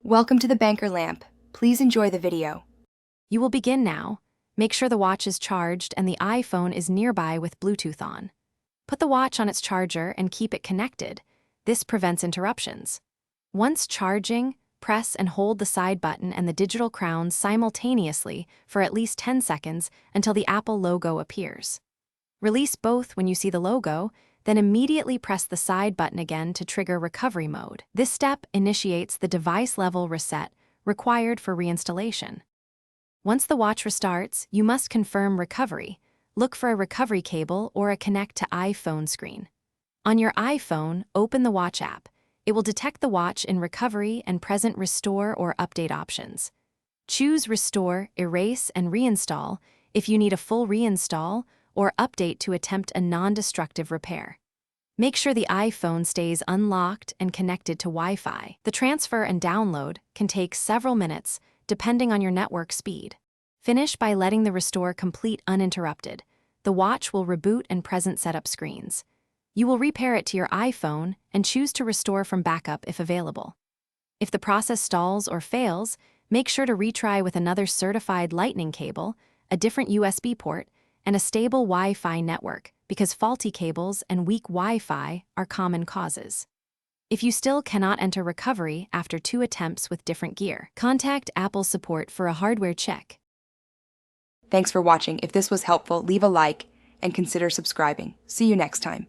Welcome to the Banker Lamp. Please enjoy the video. You will begin now. Make sure the watch is charged and the iPhone is nearby with Bluetooth on. Put the watch on its charger and keep it connected. This prevents interruptions. Once charging, press and hold the side button and the digital crown simultaneously for at least 10 seconds until the Apple logo appears. Release both when you see the logo, then immediately press the side button again to trigger recovery mode. This step initiates the device-level reset required for reinstallation. Once the watch restarts, you must confirm recovery. Look for a recovery cable or a Connect to iPhone screen. On your iPhone, open the Watch app. It will detect the watch in recovery and present restore or update options. Choose Restore, Erase, and Reinstall if you need a full reinstall or update to attempt a non-destructive repair. Make sure the iPhone stays unlocked and connected to Wi-Fi. The transfer and download can take several minutes, depending on your network speed. Finish by letting the restore complete uninterrupted. The watch will reboot and present setup screens. You will repair it to your iPhone and choose to restore from backup if available. If the process stalls or fails, make sure to retry with another certified Lightning cable, a different USB port, and a stable Wi-Fi network, because faulty cables and weak Wi-Fi are common causes. If you still cannot enter recovery after 2 attempts with different gear, contact Apple support for a hardware check. Thanks for watching. If this was helpful, leave a like and consider subscribing. See you next time.